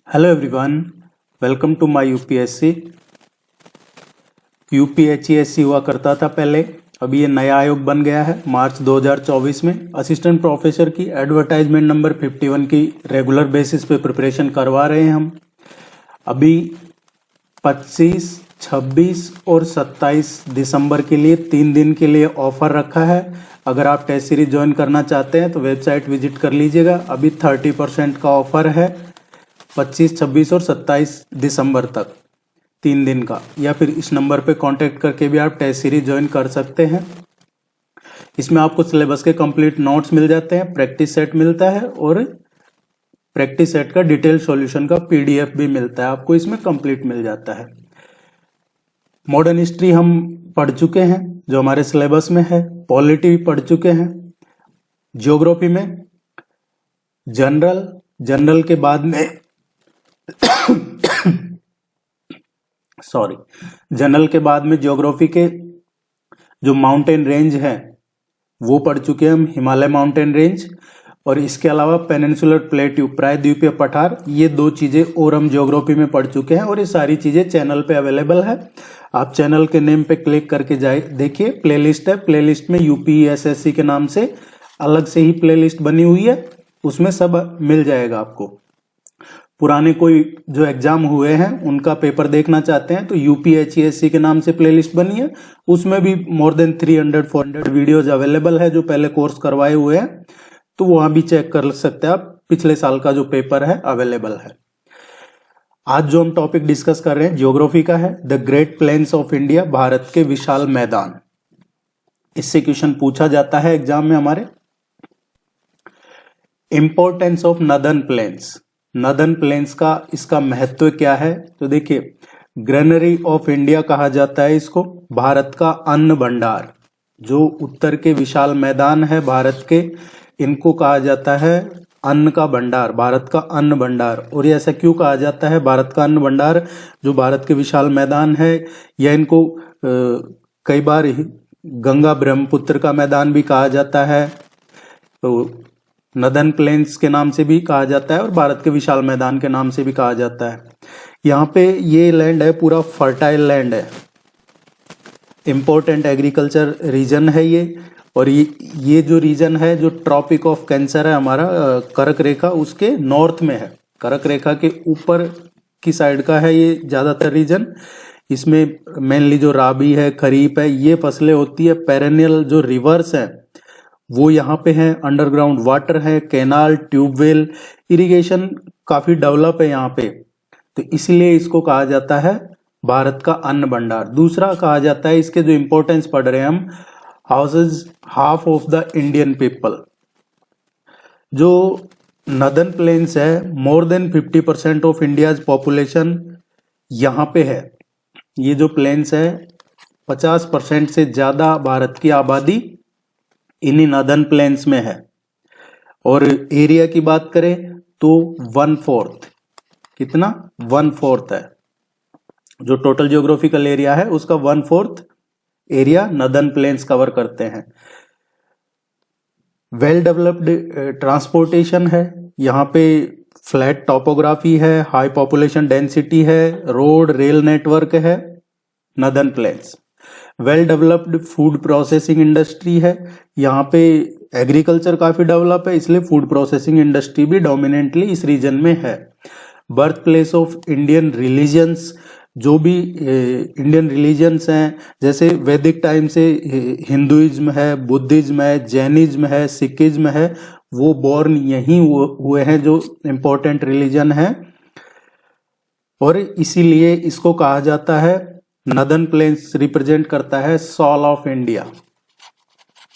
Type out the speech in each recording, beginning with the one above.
Hello everyone, welcome to my UPSC. UPHESC हुआ करता था पहले, अभी ये नया आयोग बन गया है मार्च 2024 में। असिस्टेंट प्रोफेसर की एडवर्टाइजमेंट नंबर 51 की रेगुलर बेसिस पे प्रिपरेशन करवा रहे हैं हम। अभी 25, 26 और 27 दिसंबर के लिए 3 दिन के लिए ऑफर रखा है। अगर आप टेस्ट सीरीज ज्वाइन करना चाहते हैं तो वेबसाइट विजिट कर लीजिएगा। अभी 30% का ऑफर है 25, 26 और 27 दिसंबर तक, 3 दिन का। या फिर इस नंबर पे कांटेक्ट करके भी आप टेस्ट सीरीज ज्वाइन कर सकते हैं। इसमें आपको सिलेबस के कंप्लीट नोट्स मिल जाते हैं, प्रैक्टिस सेट मिलता है और प्रैक्टिस सेट का डिटेल सॉल्यूशन का पीडीएफ भी मिलता है, आपको इसमें कंप्लीट मिल जाता है। मॉडर्न हिस्ट्री हम पढ़ चुके हैं जो हमारे सिलेबस में है, पॉलिटी पढ़ चुके हैं, ज्योग्राफी में जनरल के बाद में जनरल के बाद में ज्योग्राफी के जो माउंटेन रेंज है वो पढ़ चुके हैं हम, हिमालय माउंटेन रेंज, और इसके अलावा पेनिनसुलर प्लेट्यू प्रायद्वीपीय पठार, ये 2 चीजें और हम ज्योग्राफी में पढ़ चुके हैं। और ये सारी चीजें चैनल पे अवेलेबल है, आप चैनल के नेम पे क्लिक करके जाए देखिए, प्लेलिस्ट है। प्लेलिस्ट में यूपीएसएससी के नाम से अलग से ही प्लेलिस्ट बनी हुई है, उसमें सब मिल जाएगा आपको। पुराने कोई जो एग्जाम हुए हैं उनका पेपर देखना चाहते हैं तो यूपीएचईएससी के नाम से प्लेलिस्ट बनी है, उसमें भी मोर देन 300-400 वीडियोज अवेलेबल है जो पहले कोर्स करवाए हुए हैं, तो वहां भी चेक कर सकते हैं आप। पिछले साल का जो पेपर है अवेलेबल है। आज जो हम टॉपिक डिस्कस कर रहे हैं ज्योग्राफी का है, the great plains of India, Bharat के विशाल मैदान। इससे क्वेश्चन पूछा जाता है एग्जाम में हमारे। Importance of northern plains, northern plains का इसका महत्व क्या है, तो देखिए, ग्रेनरी ऑफ इंडिया कहा जाता है इसको, भारत का अन्न भंडार। जो उत्तर के विशाल मैदान है भारत के, इनको कहा जाता है अन्न का भंडार, भारत का अन्न भंडार। और ये ऐसा क्यों कहा जाता है भारत का अन्न भंडार, जो भारत के विशाल मैदान है, या इनको कई बार गंगा ब्रह्मपुत्र का मैदान भी कहा जाता है, तो नदर्न प्लेन्स के नाम से भी कहा जाता है और भारत के विशाल मैदान के नाम से भी कहा जाता है। यहाँ पे ये लैंड है, पूरा फर्टाइल लैंड है, इंपॉर्टेंट एग्रीकल्चर रीजन है ये। और ये जो रीजन है, जो ट्रॉपिक ऑफ कैंसर है हमारा, कर्क रेखा उसके नॉर्थ में है, कर्क रेखा के ऊपर की साइड का है ये ज्यादातर रीजन। इसमें मेनली जो राबी है, खरीफ है, ये फसलें होती है। पेरेनियल जो रिवर्स है वो यहाँ पे है, अंडरग्राउंड वाटर है, कैनाल, ट्यूबवेल, इरिगेशन काफी डेवलप है यहाँ पे, तो इसलिए इसको कहा जाता है भारत का अन्न भंडार। दूसरा कहा जाता है, इसके जो इंपॉर्टेंस पढ़ रहे हैं हम, houses half of the Indian people. जो नदर्न प्लेन्स है, more than 50% of India's population यहाँ पे है। ये जो प्लेन्स है 50% से ज्यादा भारत की आबादी इन्हीं नदर्न प्लेन्स में है। और एरिया की बात करें तो 1/4, कितना, 1/4 है। जो टोटल जियोग्राफिकल एरिया है उसका 1/4 एरिया नदर्न प्लेन्स कवर करते हैं। वेल डेवलप्ड ट्रांसपोर्टेशन है यहाँ पे, फ्लैट टोपोग्राफी है, हाई पॉपुलेशन डेंसिटी है, रोड रेल नेटवर्क है northern plains. Well developed food processing industry है, यहाँ पे एग्रीकल्चर काफी डेवलप है, इसलिए फूड प्रोसेसिंग इंडस्ट्री भी डोमिनेंटली इस रीजन में है। Birth place of Indian religions, जो भी इंडियन रिलीजन्स हैं, जैसे वैदिक टाइम से हिंदुइज्म है, बुद्धिज्म है, जैनिज्म है, सिखिज्म है, वो बॉर्न यहीं हुए हैं, जो इंपॉर्टेंट रिलीजन है। और इसीलिए इसको कहा जाता है, नदर्न प्लेन्स रिप्रेजेंट करता है सॉल ऑफ इंडिया,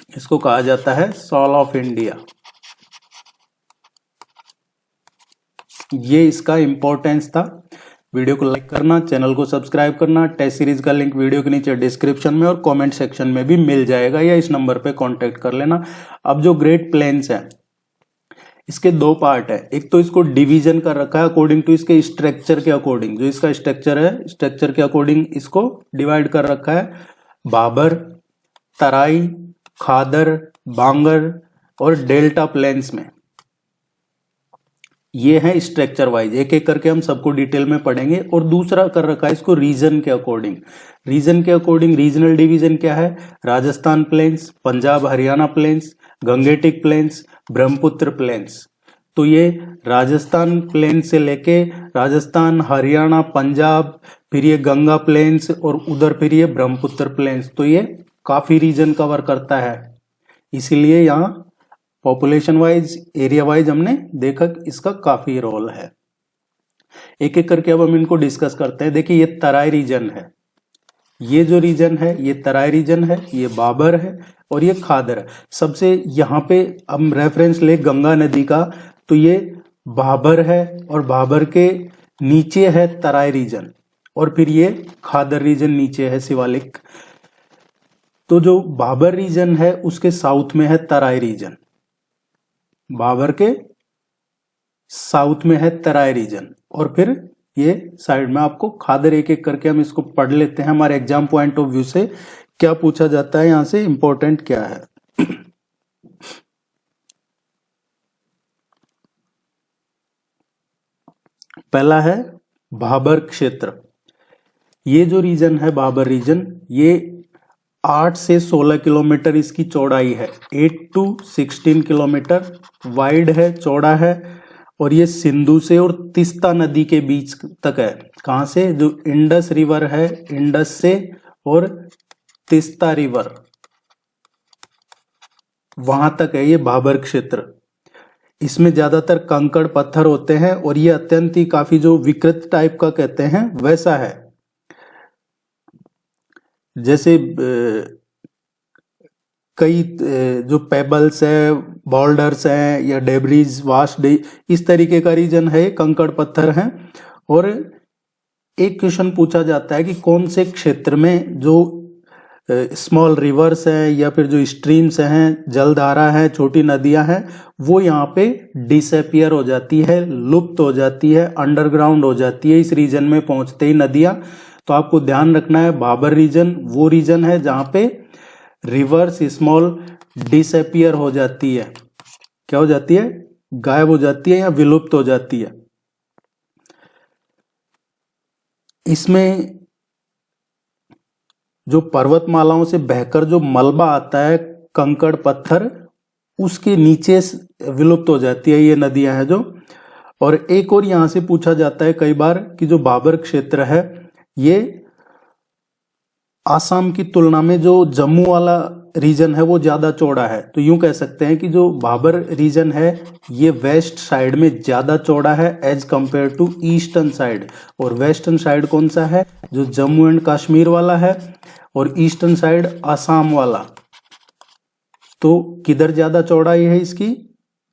इसको कहा जाता है सॉल ऑफ इंडिया। ये इसका इंपॉर्टेंस था। वीडियो को लाइक करना, चैनल को सब्सक्राइब करना। टेस्ट सीरीज का लिंक वीडियो के नीचे डिस्क्रिप्शन में और कमेंट सेक्शन में भी मिल जाएगा, या इस नंबर पे कांटेक्ट कर लेना। अब जो ग्रेट प्लेन्स है, इसके 2 पार्ट है। एक तो इसको डिवीजन कर रखा है अकॉर्डिंग टू इसके स्ट्रक्चर के अकॉर्डिंग, जो इसका स्ट्रक्चर है, स्ट्रक्चर के अकॉर्डिंग इसको डिवाइड कर रखा है। बाबर, तराई, खादर, बांगर और डेल्टा प्लेन्स में। ये है स्ट्रक्चर वाइज, एक एक करके हम सबको डिटेल में पढ़ेंगे। और दूसरा कर रखा है इसको रीजन के अकॉर्डिंग। रीजन के अकॉर्डिंग रीजनल डिवीजन क्या है? Rajasthan plains, Punjab Haryana plains, Gangetic plains, Brahmaputra plains. तो ये राजस्थान प्लेन से लेके राजस्थान, हरियाणा, पंजाब, फिर ये गंगा प्लेन्स और उधर फिर ये ब्रह्मपुत्र प्लेन्स। तो ये काफी रीजन कवर करता है, इसीलिए यहाँ पॉपुलेशन वाइज, एरिया वाइज हमने देखा इसका काफी रोल है। एक एक करके अब हम इनको डिस्कस करते हैं। देखिए ये तराई रीजन है, ये जो रीजन है ये तराई रीजन है, ये बाबर है और ये खादर है। सबसे यहाँ पे हम रेफरेंस ले गंगा नदी का, तो ये बाबर है और बाबर के नीचे है तराई रीजन और फिर ये खादर रीजन नीचे है शिवालिक। तो जो बाबर रीजन है उसके साउथ में है तराई रीजन, बाबर के साउथ में है तराई रीजन और फिर ये साइड में आपको खादर। एक एक करके हम इसको पढ़ लेते हैं, हमारे एग्जाम पॉइंट ऑफ व्यू से क्या पूछा जाता है, यहां से इंपॉर्टेंट क्या है। पहला है भाबर क्षेत्र। ये जो रीजन है बाबर रीजन, ये 8 से 16 किलोमीटर इसकी चौड़ाई है, 8 to 16 किलोमीटर वाइड है, चौड़ा है। और ये सिंधु से और तीस्ता नदी के बीच तक है। कहां से? जो इंडस रिवर है, इंडस से और तीस्ता रिवर वहां तक है ये भाबर क्षेत्र। इसमें ज्यादातर कंकड़ पत्थर होते हैं और ये अत्यंत ही काफी जो विकृत टाइप का कहते हैं वैसा है। जैसे कई जो पेबल्स है, बॉल्डर्स हैं या डेब्रीज, वास्ट इस तरीके का रीजन है, कंकड़ पत्थर हैं। और एक क्वेश्चन पूछा जाता है कि कौन से क्षेत्र में जो स्मॉल रिवर्स हैं या फिर जो स्ट्रीम्स हैं, जलधारा है, छोटी नदियां हैं, वो यहाँ पे डिसअपियर हो जाती है, लुप्त हो जाती है, अंडरग्राउंड हो जाती है इस रीजन में पहुंचते ही नदियां। तो आपको ध्यान रखना है भाबर रीजन वो रीजन है जहां पे रिवर्स स्मॉल डिसअपियर हो जाती है। क्या हो जाती है? गायब हो जाती है या विलुप्त हो जाती है। इसमें जो पर्वतमालाओं से बहकर जो मलबा आता है, कंकड़ पत्थर, उसके नीचे विलुप्त हो जाती है ये नदियां हैं जो। और एक और यहां से पूछा जाता है कई बार कि जो बाबर क्षेत्र है ये आसाम की तुलना में जो जम्मू वाला रीजन है वो ज्यादा चौड़ा है। तो यूं कह सकते हैं कि जो बाबर रीजन है ये वेस्ट साइड में ज्यादा चौड़ा है as compare to eastern side. और वेस्टर्न साइड कौन सा है? जो जम्मू एंड कश्मीर वाला है, और ईस्टर्न साइड आसाम वाला। तो किधर ज्यादा चौड़ाई है इसकी?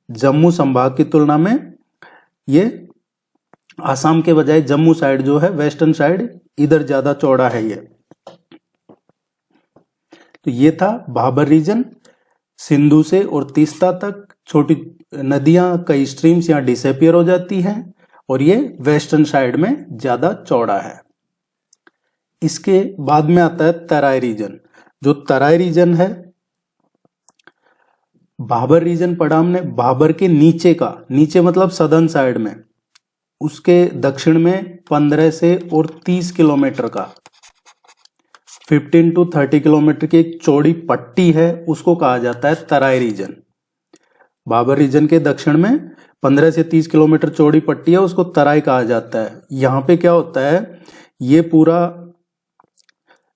जम्मू संभाग की तुलना में ये आसाम के बजाय जम्मू साइड जो है, वेस्टर्न साइड, इधर ज्यादा चौड़ा है ये। तो ये था भाबर रीजन, सिंधु से और तीस्ता तक छोटी नदियां, कई स्ट्रीम्स यहां डिसअपियर हो जाती हैं और ये वेस्टर्न साइड में ज्यादा चौड़ा है। इसके बाद में आता है तराई रीजन। जो तराई रीजन है, भाबर रीजन पढ़ा हमने, भाबर के नीचे का, नीचे मतलब सदर्न साइड में, उसके दक्षिण में 15 से और 30 किलोमीटर का 15 to 30 किलोमीटर की एक चौड़ी पट्टी है, उसको कहा जाता है तराई रीजन। बाबर रीजन के दक्षिण में 15 से 30 किलोमीटर चौड़ी पट्टी है, उसको तराई कहा जाता है। यहाँ पे क्या होता है, ये पूरा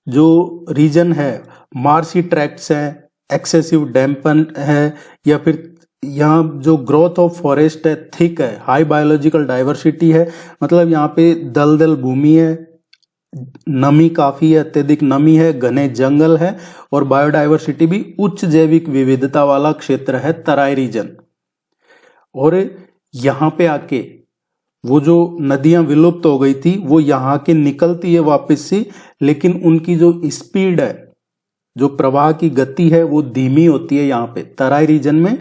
जो रीजन है मार्सी ट्रैक्ट्स है, एक्सेसिव डैम्पन है, या फिर यहाँ जो ग्रोथ ऑफ फॉरेस्ट है थिक है, हाई बायोलॉजिकल डाइवर्सिटी है, मतलब यहाँ पे दलदल भूमि है, नमी काफी है, अत्यधिक नमी है, घने जंगल है और बायोडाइवर्सिटी भी उच्च जैविक विविधता वाला क्षेत्र है तराई रीजन। और यहाँ पे आके वो जो नदियां विलुप्त हो गई थी वो यहाँ के निकलती है वापस से, लेकिन उनकी जो स्पीड है, जो प्रवाह की गति है वो धीमी होती है। यहाँ पे तराई रीजन में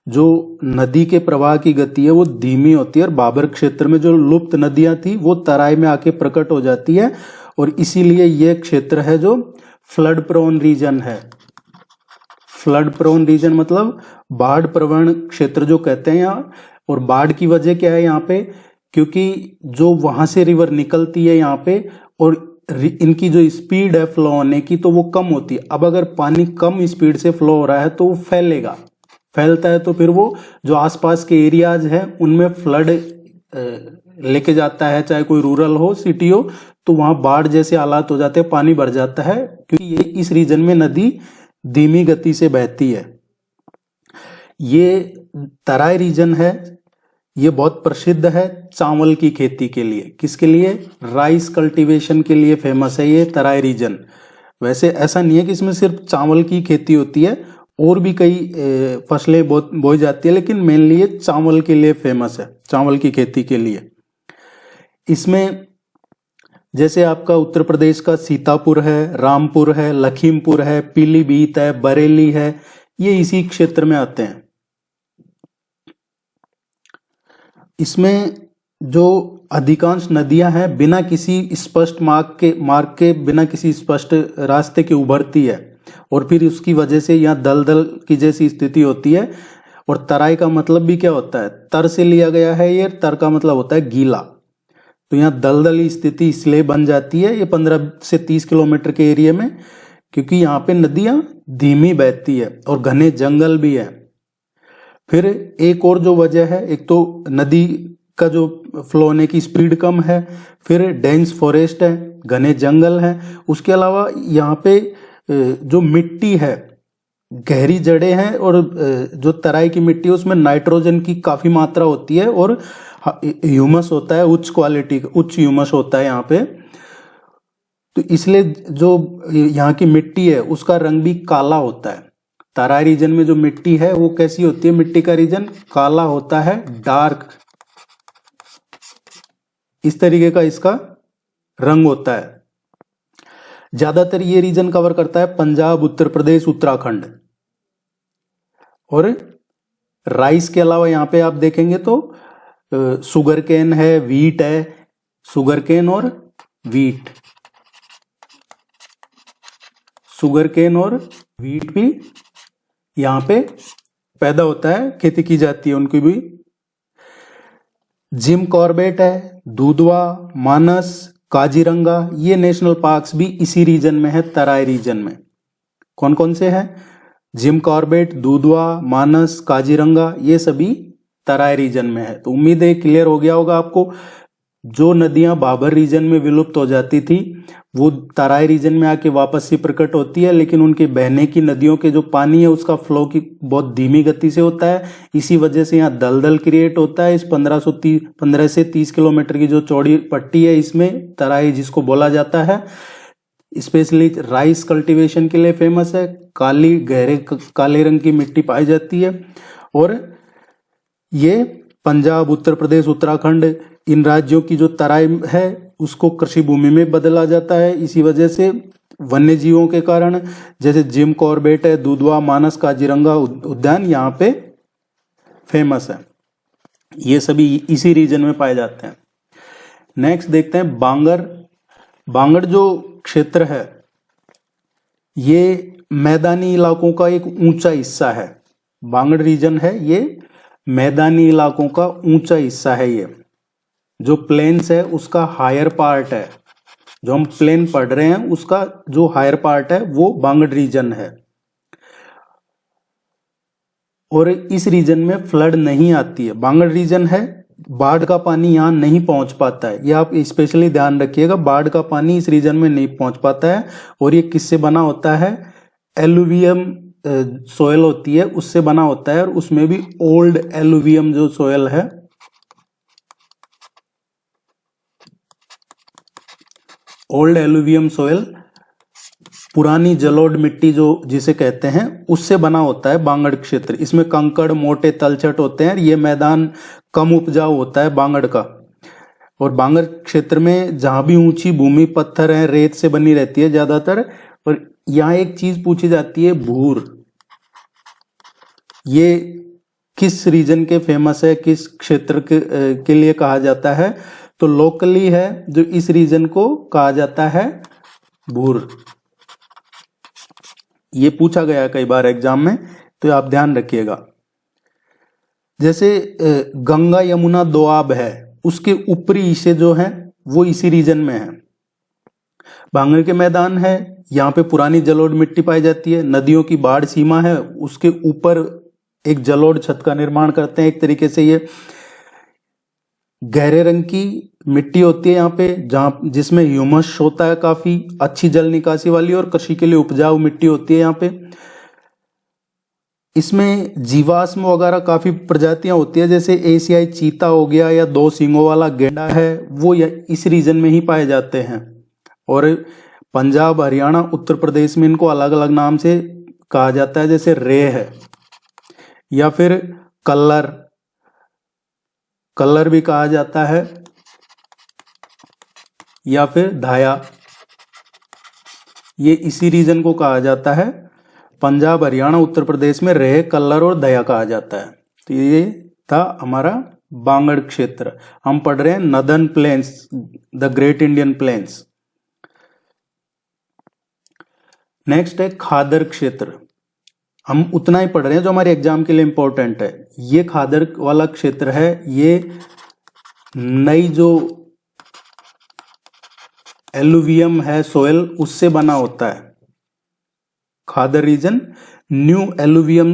जो नदी के प्रवाह की गति है वो धीमी होती है और बाबर क्षेत्र में जो लुप्त नदियां थी वो तराई में आके प्रकट हो जाती है और इसीलिए ये क्षेत्र है जो फ्लड प्रोन रीजन है। फ्लड प्रोन रीजन मतलब बाढ़ प्रवण क्षेत्र जो कहते हैं, यहाँ और बाढ़ की वजह क्या है यहाँ पे, क्योंकि जो वहां से रिवर निकलती है यहाँ पे और इनकी जो स्पीड है फ्लो होने की तो वो कम होती है। अब अगर पानी कम स्पीड से फ्लो हो रहा है तो वो फैलेगा, फैलता है तो फिर वो जो आसपास के एरियाज हैं उनमें फ्लड लेके जाता है, चाहे कोई रूरल हो सिटी हो, तो वहां बाढ़ जैसे हालात हो जाते हैं, पानी भर जाता है, क्योंकि ये इस रीजन में नदी धीमी गति से बहती है। ये तराई रीजन है, ये बहुत प्रसिद्ध है चावल की खेती के लिए। किसके लिए? राइस कल्टीवेशन के लिए फेमस है ये तराई रीजन। वैसे ऐसा नहीं है कि इसमें सिर्फ चावल की खेती होती है, और भी कई फसलें बोई जाती है, लेकिन मेनली ये चावल के लिए फेमस है, चावल की खेती के लिए। इसमें जैसे आपका उत्तर प्रदेश का सीतापुर है, रामपुर है, लखीमपुर है, पीलीभीत है, बरेली है, ये इसी क्षेत्र में आते हैं। इसमें जो अधिकांश नदियां हैं बिना किसी स्पष्ट मार्ग के बिना किसी स्पष्ट रास्ते के उभरती है, और फिर उसकी वजह से यहाँ दलदल की जैसी स्थिति होती है। और तराई का मतलब भी क्या होता है? तर से लिया गया है, ये तर का मतलब होता है गीला। तो यहाँ दलदली स्थिति इसलिए बन जाती है ये 15 से 30 किलोमीटर के एरिया में, क्योंकि यहाँ पे नदियां धीमी बहती है और घने जंगल भी है। फिर एक और जो वजह है, एक तो नदी का जो फ्लो होने की स्पीड कम है, फिर डेंस फॉरेस्ट है, घने जंगल है, उसके अलावा यहाँ पे जो मिट्टी है गहरी जड़ें हैं, और जो तराई की मिट्टी है उसमें नाइट्रोजन की काफी मात्रा होती है, और ह्यूमस होता है उच्च क्वालिटी का, उच्च ह्यूमस होता है यहाँ पे। तो इसलिए जो यहाँ की मिट्टी है उसका रंग भी काला होता है। तराई रीजन में जो मिट्टी है वो कैसी होती है? मिट्टी का रीजन काला होता है, डार्क, इस तरीके का इसका रंग होता है। ज्यादातर ये रीजन कवर करता है पंजाब, उत्तर प्रदेश, उत्तराखंड। और राइस के अलावा यहाँ पे आप देखेंगे तो शुगर केन है, वीट है, शुगर केन और वीट, शुगर केन और वीट भी यहाँ पे पैदा होता है, खेती की जाती है उनकी भी। जिम कॉर्बेट है, दूधवा, मानस, काजीरंगा, ये नेशनल पार्क्स भी इसी रीजन में है, तराई रीजन में। कौन कौन से हैं? जिम कॉर्बेट, दूधवा, मानस, काजीरंगा, ये सभी तराई रीजन में है। तो उम्मीद है क्लियर हो गया होगा आपको। जो नदियां बाबर रीजन में विलुप्त हो जाती थी वो तराई रीजन में आके वापस से प्रकट होती है, लेकिन उनके बहने की नदियों के जो पानी है उसका फ्लो की बहुत धीमी गति से होता है। इसी वजह से यहाँ दलदल क्रिएट होता है। इस 15 से 30 किलोमीटर की जो चौड़ी पट्टी है इसमें तराई जिसको बोला जाता है, स्पेशली राइस कल्टीवेशन के लिए फेमस है। गहरे काले रंग की मिट्टी पाई जाती है, और ये पंजाब, उत्तर प्रदेश, उत्तराखंड, इन राज्यों की जो तराई है उसको कृषि भूमि में बदला जाता है। इसी वजह से वन्य जीवों के कारण, जैसे जिम कॉर्बेट है, दूधवा, मानस, काजीरंगा उद्यान यहाँ पे फेमस है। ये सभी इसी रीजन में पाए जाते हैं। नेक्स्ट देखते हैं बांगर। बांगर जो क्षेत्र है ये मैदानी इलाकों का एक ऊंचा हिस्सा है। बांगर रीजन है ये मैदानी इलाकों का ऊंचा हिस्सा है। ये जो प्लेन्स है उसका हायर पार्ट है, जो हम प्लेन पढ़ रहे हैं उसका जो हायर पार्ट है वो बांगर रीजन है। और इस रीजन में फ्लड नहीं आती है। बांगर रीजन है, बाढ़ का पानी यहाँ नहीं पहुंच पाता है। ये आप स्पेशली ध्यान रखिएगा, बाढ़ का पानी इस रीजन में नहीं पहुंच पाता है। और ये किससे बना होता है? एलुवियम सोयल होती है उससे बना होता है, और उसमें भी ओल्ड एलुवियम जो सोयल है, ओल्ड एलुवियम सोयल, पुरानी जलोढ़ मिट्टी जो जिसे कहते हैं, उससे बना होता है बांगड़ क्षेत्र। इसमें कंकड़, मोटे तलछट होते हैं। ये मैदान कम उपजाऊ होता है बांगड़ का। और बांगड़ क्षेत्र में जहां भी ऊंची भूमि, पत्थर है, रेत से बनी रहती है ज्यादातर। और यहाँ एक चीज पूछी जाती है, भूर, ये किस रीजन के फेमस है, किस क्षेत्र के लिए कहा जाता है? तो लोकली है जो इस रीजन को कहा जाता है भूर। ये पूछा गया कई बार एग्जाम में, तो आप ध्यान रखिएगा। जैसे गंगा यमुना दोआब है, उसके ऊपरी हिस्से जो हैं वो इसी रीजन में है। भांगड़ के मैदान है, यहाँ पे पुरानी जलोढ़ मिट्टी पाई जाती है। नदियों की बाढ़ सीमा है, उसके ऊपर एक जलोढ़ छत का निर्माण करते हैं। एक तरीके से ये गहरे रंग की मिट्टी होती है यहाँ पे, जहाँ जिसमें ह्यूमस होता है, काफी अच्छी जल निकासी वाली, और कृषि के लिए उपजाऊ मिट्टी होती है यहाँ पे। इसमें जीवाश्म वगैरह काफी प्रजातियां होती है, जैसे एशियाई चीता हो गया या 2 सींगों वाला गेंडा है, वो इस रीजन में ही पाए जाते हैं। और पंजाब, हरियाणा, उत्तर प्रदेश में इनको अलग अलग नाम से कहा जाता है, जैसे रे है या फिर कल्लर भी कहा जाता है, या फिर धाया, ये इसी रीजन को कहा जाता है। पंजाब, हरियाणा, उत्तर प्रदेश में रेह, कल्लर और दया कहा जाता है। तो ये था हमारा बांगड़ क्षेत्र। हम पढ़ रहे हैं northern plains, the great Indian plains. Next है खादर क्षेत्र। हम उतना ही पढ़ रहे हैं जो हमारे एग्जाम के लिए इंपॉर्टेंट है। ये खादर वाला क्षेत्र है, ये नई जो एलुवियम है सोयल, उससे बना होता है। खादर रीजन न्यू एलुवियम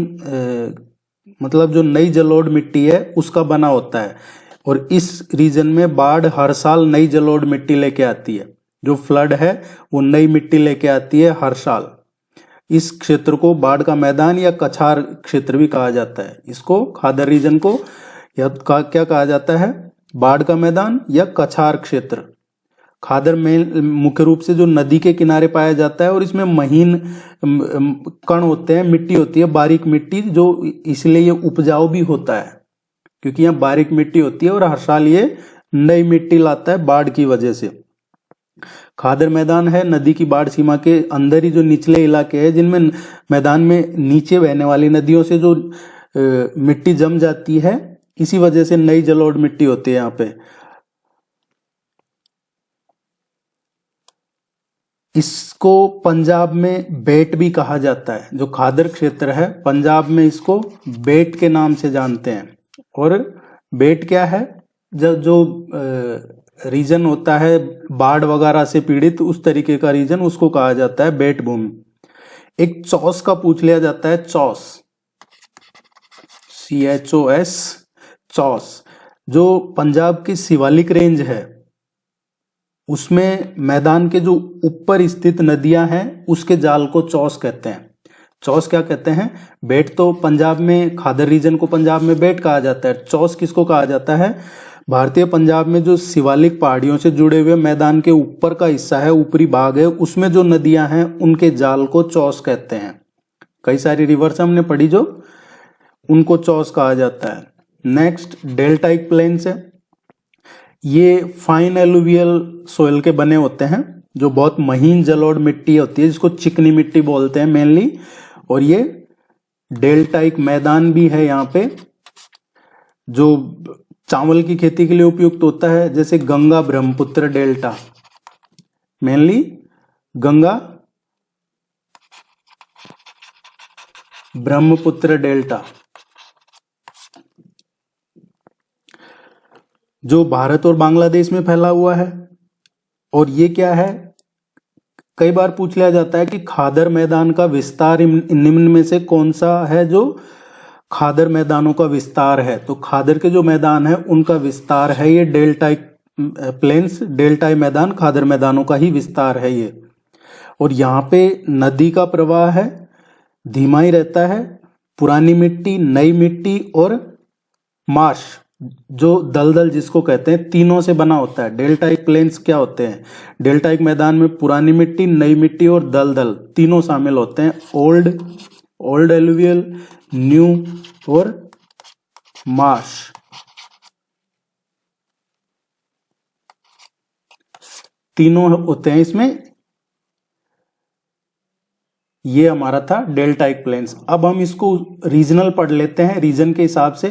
मतलब जो नई जलोढ़ मिट्टी है उसका बना होता है, और इस रीजन में बाढ़ हर साल नई जलोढ़ मिट्टी लेके आती है। जो फ्लड है वो नई मिट्टी लेके आती है हर साल। इस क्षेत्र को बाढ़ का मैदान या कछार क्षेत्र भी कहा जाता है। इसको खादर रीजन को या क्या कहा जाता है, बाढ़ का मैदान या कछार क्षेत्र। खादर में मुख्य रूप से जो नदी के किनारे पाया जाता है, और इसमें महीन कण होते हैं, मिट्टी होती है, बारीक मिट्टी, जो इसलिए ये उपजाऊ भी होता है, क्योंकि यहाँ बारीक मिट्टी होती है और हर साल ये नई मिट्टी लाता है बाढ़ की वजह से। खादर मैदान है नदी की बाढ़ सीमा के अंदर ही जो निचले इलाके हैं, जिनमें मैदान में नीचे बहने वाली नदियों से जो मिट्टी जम जाती है, इसी वजह से नई जलोढ़ मिट्टी होती है यहाँ पे। इसको पंजाब में बेट भी कहा जाता है। जो खादर क्षेत्र है पंजाब में इसको बेट के नाम से जानते हैं। और बेट क्या है, जो रीजन होता है बाढ़ वगैरह से पीड़ित, उस तरीके का रीजन उसको कहा जाता है बेट भूमि। एक चौस का पूछ लिया जाता है, चौस, CHOS, चौस, जो पंजाब की शिवालिक रेंज है, उसमें मैदान के जो ऊपर स्थित नदियां हैं उसके जाल को चौस कहते हैं। चौस क्या कहते हैं, बेट तो पंजाब में, खादर रीजन को पंजाब में बेट कहा जाता है। चौस किसको कहा जाता है, भारतीय पंजाब में जो शिवालिक पहाड़ियों से जुड़े हुए मैदान के ऊपर का हिस्सा है, ऊपरी भाग है, उसमें जो नदियां हैं उनके जाल को चौस कहते हैं। कई सारी रिवर्स हमने पढ़ी जो, उनको चौस कहा जाता है। नेक्स्ट डेल्टाइक प्लेन्स है। ये फाइन एलुवियल सोयल के बने होते हैं, जो बहुत महीन जलोढ़ मिट्टी होती है, जिसको चिकनी मिट्टी बोलते हैं मेनली। और ये डेल्टाइक मैदान भी है यहाँ पे, जो चावल की खेती के लिए उपयुक्त होता है, जैसे Ganga Brahmaputra delta, mainly Ganga Brahmaputra delta, जो भारत और बांग्लादेश में फैला हुआ है। और ये क्या है, कई बार पूछ लिया जाता है कि खादर मैदान का विस्तार निम्न में से कौन सा है जो खादर मैदानों का विस्तार है। तो खादर के जो मैदान है उनका विस्तार है ये डेल्टाइक प्लेन्स, डेल्टाई मैदान खादर मैदानों का ही विस्तार है ये। और यहाँ पे नदी का प्रवाह है, धीमा ही रहता है। पुरानी मिट्टी, नई मिट्टी और मार्श, जो दलदल जिसको कहते हैं, तीनों से बना होता है। डेल्टाइक प्लेन्स क्या होते हैं, डेल्टाइक मैदान में पुरानी मिट्टी, नई मिट्टी और दलदल तीनों शामिल होते हैं। ओल्ड एलुवियल, न्यू और मार्श, तीनों होते हैं इसमें। ये हमारा था डेल्टाइक प्लेन्स। अब हम इसको रीजनल पढ़ लेते हैं, रीजन के हिसाब से।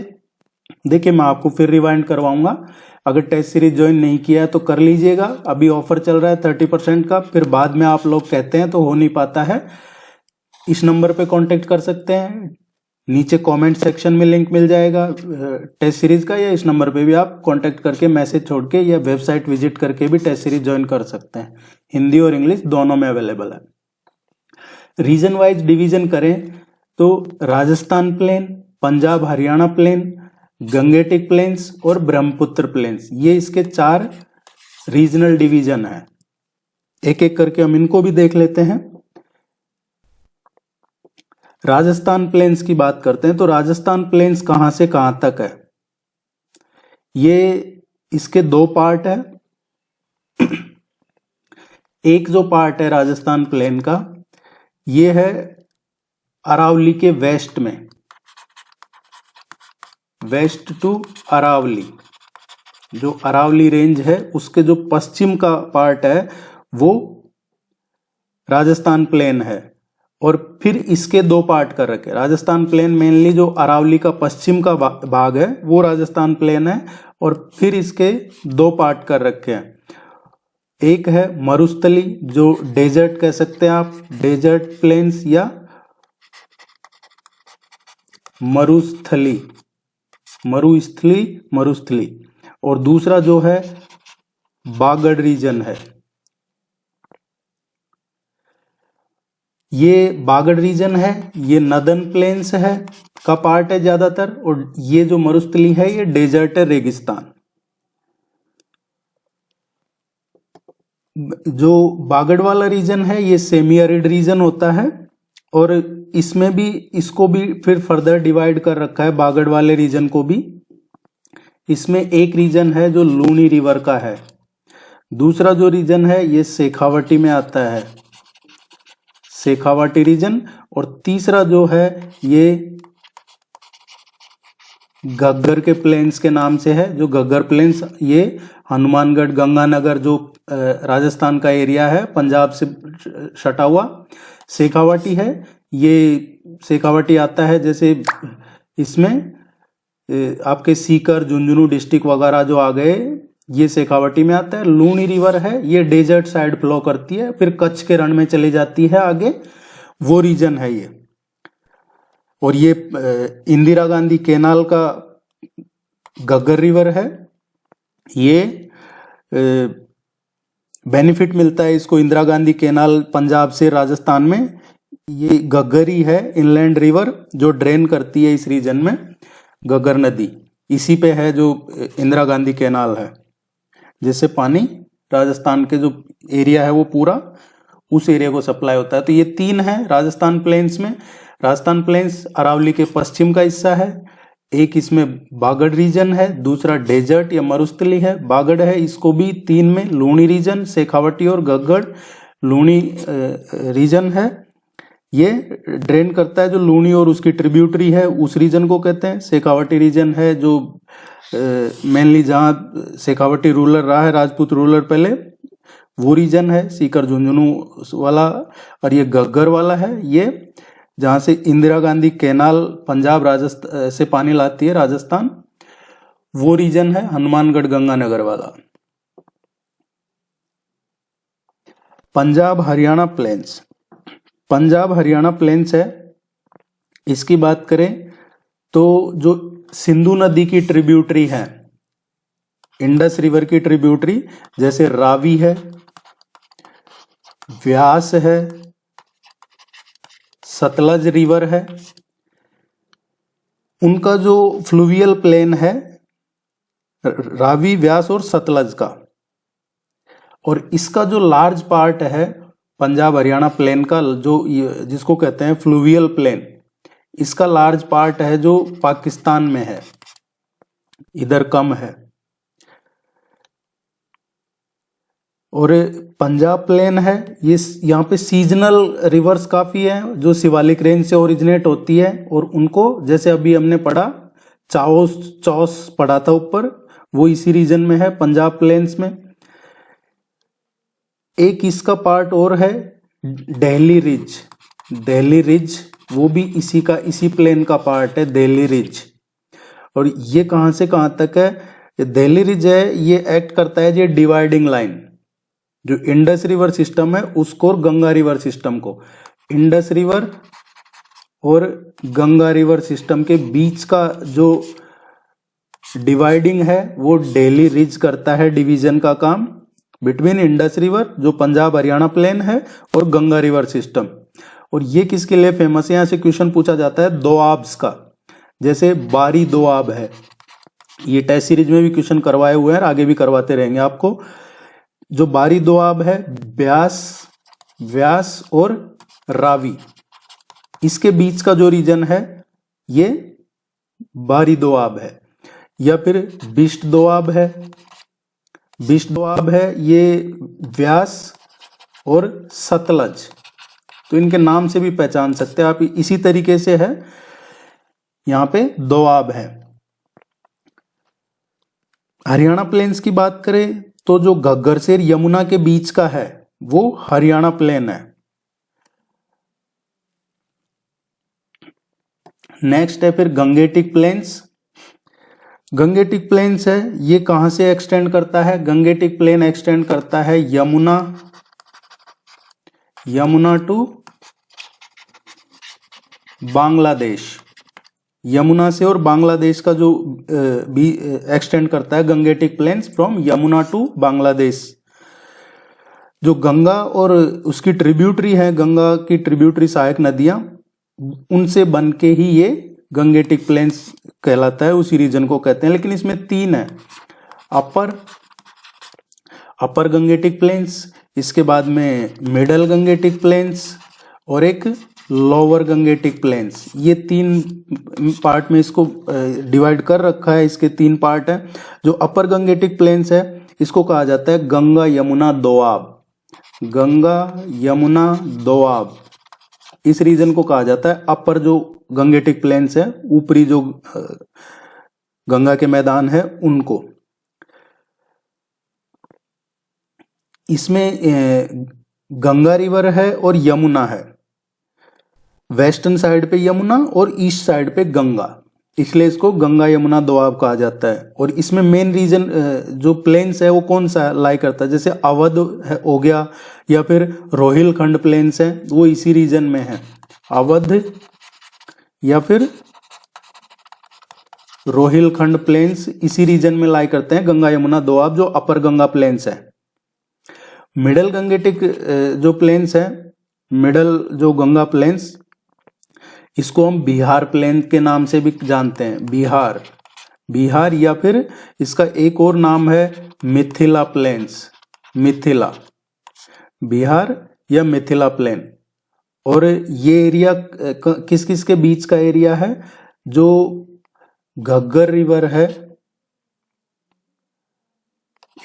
देखिए मैं आपको फिर रिवाइंड करवाऊंगा, अगर टेस्ट सीरीज ज्वाइन नहीं किया है तो कर लीजिएगा। अभी ऑफर चल रहा है 30% का, फिर बाद में आप लोग कहते हैं तो हो नहीं पाता है। इस नंबर पे कांटेक्ट कर सकते हैं नीचे कमेंट सेक्शन में लिंक मिल जाएगा टेस्ट सीरीज का, या इस नंबर पे भी आप कांटेक्ट करके मैसेज छोड़ के या वेबसाइट विजिट करके भी टेस्ट सीरीज ज्वाइन कर सकते हैं। हिंदी और इंग्लिश दोनों में अवेलेबल है। रीजन वाइज डिवीजन करें तो Rajasthan plain, Punjab Haryana plain, Gangetic plains और ब्रह्मपुत्र प्लेन्स, ये इसके 4 रीजनल डिवीजन है। एक एक करके हम इनको भी देख लेते हैं। राजस्थान प्लेन्स की बात करते हैं तो राजस्थान प्लेन्स कहां से कहां तक है, ये इसके 2 पार्ट है। एक जो पार्ट है राजस्थान प्लेन का, ये है अरावली के वेस्ट में, वेस्ट टू अरावली, जो अरावली रेंज है उसके जो पश्चिम का पार्ट है वो राजस्थान प्लेन है। और फिर इसके 2 पार्ट कर रखे। राजस्थान प्लेन मेनली जो अरावली का पश्चिम का भाग है वो राजस्थान प्लेन है, और फिर इसके 2 पार्ट कर रखे हैं। एक है मरुस्थली, जो डेजर्ट कह सकते हैं आप, डेजर्ट प्लेन्स या मरुस्थली, मरुस्थली। और दूसरा जो है बागड़ रीजन है। ये बागड़ रीजन है, ये नदन प्लेन्स है का पार्ट है ज्यादातर, और ये जो मरुस्थली है ये डेजर्ट है, रेगिस्तान। जो बागड़ वाला रीजन है ये सेमी एरिड रीजन होता है, और इसमें भी इसको भी फिर फर्दर डिवाइड कर रखा है बागड़ वाले रीजन को भी। इसमें एक रीजन है जो लूनी रिवर का है, दूसरा जो रीजन है ये शेखावटी में आता है, शेखावटी रीजन, और तीसरा जो है ये घग्गर के प्लेन्स के नाम से है, जो घग्गर प्लेन्स ये हनुमानगढ़, गंगानगर जो राजस्थान का एरिया है, पंजाब से सटा हुआ शेखावटी है। ये शेखावटी आता है जैसे इसमें आपके सीकर, झुंझुनू डिस्ट्रिक्ट वगैरह जो आ गए, ये शेखावटी में आता है। लूनी रिवर है, ये डेजर्ट साइड फ्लो करती है, फिर कच्छ के रण में चली जाती है आगे, वो रीजन है ये। और ये इंदिरा गांधी कैनाल का घग्गर रिवर है, ये बेनिफिट मिलता है इसको इंदिरा गांधी कैनाल पंजाब से राजस्थान में। ये घग्गर ही है इनलैंड रिवर जो ड्रेन करती है इस रीजन में, घग्गर नदी इसी पे है जो इंदिरा गांधी कैनाल है, जिससे पानी राजस्थान के जो एरिया है वो पूरा उस एरिया को सप्लाई होता है। तो ये 3 है राजस्थान प्लेन्स में। राजस्थान प्लेन्स अरावली के पश्चिम का हिस्सा है, एक इसमें बागड़ रीजन है, दूसरा डेजर्ट या मरुस्थली है, बागड़ है, इसको भी 3 में लूनी रीजन, शेखावटी और घग्गर लूनी रीजन है। ये ड्रेन करता है जो लूनी और उसकी ट्रिब्यूटरी है उस रीजन को कहते हैं। शेखावटी रीजन है जो मेनली जहाँ शेखावटी रूलर रहा है, राजपूत रूलर पहले, वो रीजन है सीकर झुंझुनू वाला। और ये घग्गर वाला है, ये जहां से इंदिरा गांधी कैनाल पंजाब राजस्थान से पानी लाती है राजस्थान, वो रीजन है हनुमानगढ़ गंगानगर वाला। पंजाब हरियाणा प्लेन्स, पंजाब हरियाणा प्लेन्स है, इसकी बात करें तो जो सिंधु नदी की ट्रिब्यूटरी है, इंडस रिवर की ट्रिब्यूटरी, जैसे रावी है, व्यास है, सतलज रिवर है, उनका जो फ्लूवियल प्लेन है रावी, व्यास और सतलज का, और इसका जो लार्ज पार्ट है पंजाब हरियाणा प्लेन का, जो जिसको कहते हैं फ्लूवियल प्लेन, इसका लार्ज पार्ट है जो पाकिस्तान में है, इधर कम है। और पंजाब प्लेन है, ये यहाँ पे सीजनल रिवर्स काफी है जो शिवालिक रेंज से ओरिजिनेट होती है, और उनको जैसे अभी हमने पढ़ा चौस पढ़ा था ऊपर, वो इसी रीजन में है पंजाब प्लेन्स में। एक इसका पार्ट और है दिल्ली रिज, दिल्ली रिज वो भी इसी प्लेन का पार्ट है, दिल्ली रिज। और ये कहां से कहां तक है, ये दिल्ली रिज है, ये एक्ट करता है ये डिवाइडिंग लाइन, जो इंडस रिवर सिस्टम है उसको और गंगा रिवर सिस्टम को। इंडस रिवर और गंगा रिवर सिस्टम के बीच का जो डिवाइडिंग है वो दिल्ली रिज करता है डिवीजन का काम बिटवीन इंडस रिवर जो पंजाब हरियाणा प्लेन है और गंगा रिवर सिस्टम। और ये किसके लिए फेमस है, यहां से क्वेश्चन पूछा जाता है दोआब्स का, जैसे बारी दोआब है, ये टेस्ट सीरीज में भी क्वेश्चन करवाए हुए हैं, आगे भी करवाते रहेंगे आपको। जो बारी दोआब है व्यास और रावी, इसके बीच का जो रीजन है ये बारी दोआब है। या फिर बिष्ट दोआब है, बिष्ट दोआब है ये व्यास और सतलज, तो इनके नाम से भी पहचान सकते हैं आप, इसी तरीके से है यहां पे दोआब है। हरियाणा प्लेन्स की बात करें तो जो घग्गर से यमुना के बीच का है वो हरियाणा प्लेन है। नेक्स्ट है फिर गंगेटिक प्लेन्स। गंगेटिक प्लेन्स है, ये कहां से एक्सटेंड करता है, गंगेटिक प्लेन एक्सटेंड करता है यमुना टू बांग्लादेश, यमुना से और बांग्लादेश का जो भी एक्सटेंड करता है Gangetic plains from Yamuna to Bangladesh. जो गंगा और उसकी ट्रिब्यूटरी है, गंगा की ट्रिब्यूटरी सहायक नदियां, उनसे बन के ही ये गंगेटिक प्लेन्स कहलाता है, उसी रीजन को कहते हैं। लेकिन इसमें तीन है, अपर गंगेटिक प्लेन्स, इसके बाद में मिडल गंगेटिक प्लेन्स और एक लोअर गंगेटिक प्लेन्स। ये तीन पार्ट में इसको डिवाइड कर रखा है, इसके तीन पार्ट है। जो अपर गंगेटिक प्लेन्स है इसको कहा जाता है गंगा यमुना दोआब, गंगा यमुना दोआब, इस रीजन को कहा जाता है अपर जो गंगेटिक प्लेन्स है, ऊपरी जो गंगा के मैदान है उनको। इसमें गंगा रिवर है और यमुना है, वेस्टर्न साइड पे यमुना और ईस्ट साइड पे गंगा, इसलिए इसको गंगा यमुना दोआब कहा जाता है। और इसमें मेन रीजन जो प्लेन्स है वो कौन सा लाई करता है, जैसे अवध हो गया या फिर रोहिलखंड प्लेन्स है, वो इसी रीजन में है, अवध या फिर रोहिलखंड प्लेन्स इसी रीजन में लाई करते हैं गंगा यमुना दोआब, जो अपर गंगा प्लेन्स है। मिडल गंगेटिक जो प्लेन्स है, मिडल जो गंगा प्लेन्स, इसको हम बिहार प्लेन के नाम से भी जानते हैं, बिहार या फिर इसका एक और नाम है मिथिला प्लेन्स, मिथिला, बिहार या मिथिला प्लेन। और ये एरिया किस किस के बीच का एरिया है, जो घग्गर रिवर है,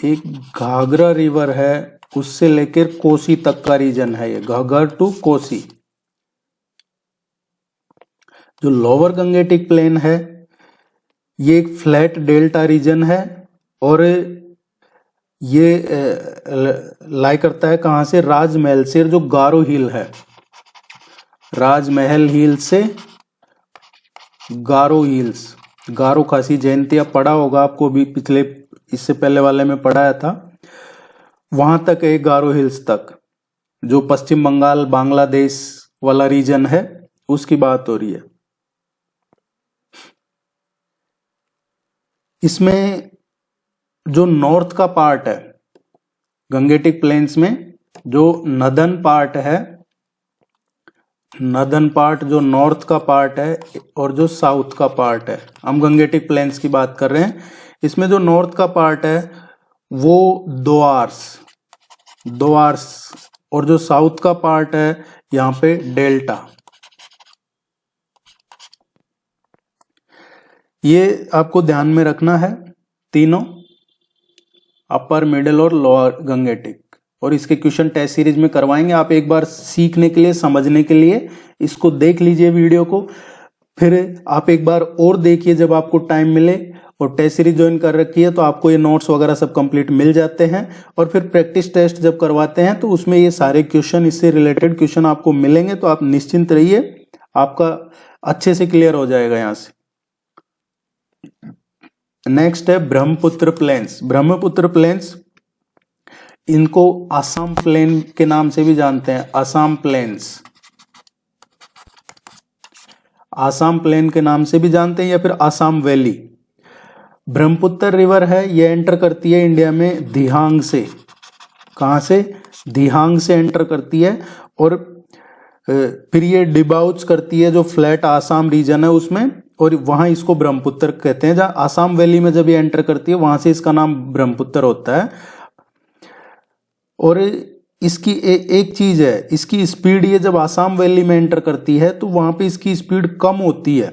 एक घाघरा रिवर है, उससे लेकर कोसी तक का रीजन है ये, घग्गर टू कोसी। जो लोअर गंगेटिक प्लेन है ये एक फ्लैट डेल्टा रीजन है और ये लाई करता है कहां से, राजमहल से, जो गारो हिल है, राजमहल हिल से गारो हिल्स, गारो खासी जयंतिया पढ़ा होगा आपको भी, पिछले इससे पहले वाले में पढ़ाया था, वहां तक है गारो हिल्स तक, जो पश्चिम बंगाल बांग्लादेश वाला रीजन है उसकी बात हो रही है। इसमें जो नॉर्थ का पार्ट है गंगेटिक प्लेन्स में, जो नदन पार्ट है, नदन पार्ट जो नॉर्थ का पार्ट है और जो साउथ का पार्ट है, हम गंगेटिक प्लेन्स की बात कर रहे हैं। इसमें जो नॉर्थ का पार्ट है वो दोआर्स और जो साउथ का पार्ट है यहां पे डेल्टा। ये आपको ध्यान में रखना है तीनों, अपर मिडिल और लोअर गंगेटिक, और इसके क्वेश्चन टेस्ट सीरीज में करवाएंगे। आप एक बार सीखने के लिए, समझने के लिए इसको देख लीजिए वीडियो को, फिर आप एक बार और देखिए जब आपको टाइम मिले, और टेस्ट सीरीज ज्वाइन कर रखी है तो आपको ये नोट्स वगैरह सब कंप्लीट मिल जाते हैं। और फिर प्रैक्टिस टेस्ट जब करवाते हैं तो उसमें ये सारे क्वेश्चन, इससे रिलेटेड क्वेश्चन आपको मिलेंगे, तो आप निश्चिंत रहिए, आपका अच्छे से क्लियर हो जाएगा यहां से। नेक्स्ट है ब्रह्मपुत्र प्लेन्स। ब्रह्मपुत्र प्लेन्स, इनको असम प्लेन के नाम से भी जानते हैं, असम प्लेन्स, आसाम प्लेन के नाम से भी जानते हैं या फिर आसाम वैली। ब्रह्मपुत्र रिवर है, ये एंटर करती है इंडिया में दिहांग से। कहाँ से? दिहांग से एंटर करती है और फिर ये डिबाउच करती है जो फ्लैट आसाम रीजन है उसमें, और वहां इसको ब्रह्मपुत्र कहते हैं। जहां आसाम वैली में जब ये एंटर करती है वहां से इसका नाम ब्रह्मपुत्र होता है। और इसकी एक चीज है, इसकी स्पीड, ये जब आसाम वैली में एंटर करती है तो वहां पे इसकी स्पीड कम होती है।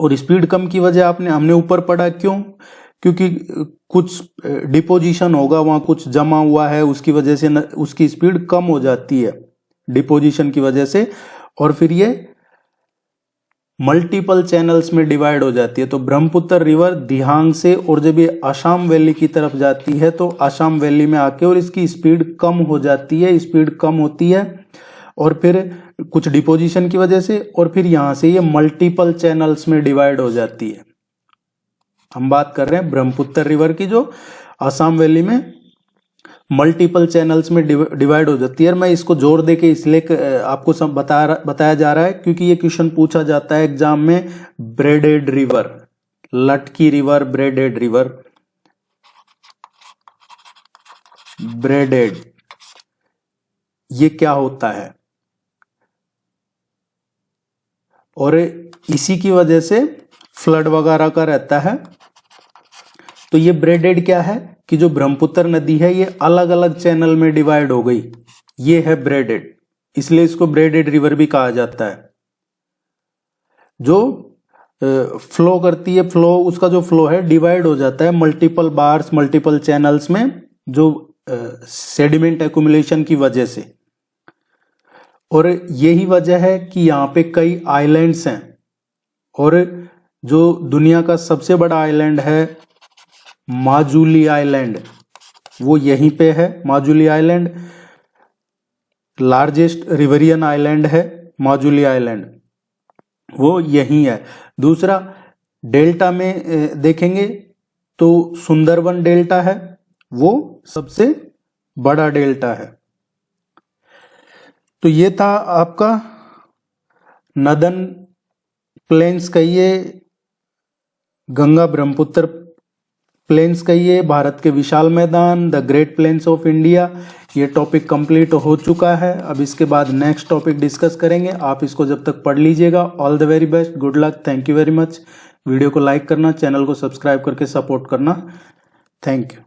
और स्पीड कम की वजह हमने ऊपर पढ़ा, क्यों? क्योंकि कुछ डिपोजिशन होगा वहां, कुछ जमा हुआ है, उसकी वजह से उसकी स्पीड कम हो जाती है डिपोजिशन की वजह से, और फिर ये मल्टीपल चैनल्स में डिवाइड हो जाती है। तो ब्रह्मपुत्र रिवर दिहांग से, और जब ये आसाम वैली की तरफ जाती है तो आसाम वैली में आके और इसकी स्पीड कम हो जाती है, स्पीड कम होती है और फिर कुछ डिपोजिशन की वजह से, और फिर यहां से ये मल्टीपल चैनल्स में डिवाइड हो जाती है। हम बात कर रहे हैं ब्रह्मपुत्र रिवर की, जो आसाम वैली में मल्टीपल चैनल्स में डिवाइड हो जाती है। मैं इसको जोर दे के इसलिए आपको सब बताया जा रहा है क्योंकि ये क्वेश्चन पूछा जाता है एग्जाम में। ब्रेडेड रिवर, लटकी रिवर, ब्रेडेड रिवर, ब्रेडेड, ये क्या होता है? और इसी की वजह से फ्लड वगैरह का रहता है। तो ये ब्रेडेड क्या है कि जो ब्रह्मपुत्र नदी है ये अलग अलग चैनल में डिवाइड हो गई, ये है ब्रेडेड, इसलिए इसको ब्रेडेड रिवर भी कहा जाता है। जो फ्लो करती है, फ्लो, उसका जो फ्लो है डिवाइड हो जाता है मल्टीपल बार्स, मल्टीपल चैनल्स में, जो सेडिमेंट एक्यूमुलेशन की वजह से। और यही वजह है कि यहाँ पे कई आइलैंड्स हैं, और जो दुनिया का सबसे बड़ा आइलैंड है माजुली आइलैंड, वो यहीं पे है। माजुली आइलैंड लार्जेस्ट रिवरियन आइलैंड है, माजुली आइलैंड, वो यहीं है। दूसरा, डेल्टा में देखेंगे तो सुंदरबन डेल्टा है, वो सबसे बड़ा डेल्टा है। तो ये था आपका नदन प्लेन्स कहिए, गंगा ब्रह्मपुत्र प्लेन्स कहिए, भारत के विशाल मैदान, the great plains of India. ये टॉपिक कंप्लीट हो चुका है। अब इसके बाद नेक्स्ट टॉपिक डिस्कस करेंगे। आप इसको जब तक पढ़ लीजिएगा। All the very best, good luck, thank you very much. Video को लाइक करना, चैनल को सब्सक्राइब करके सपोर्ट करना। Thank you.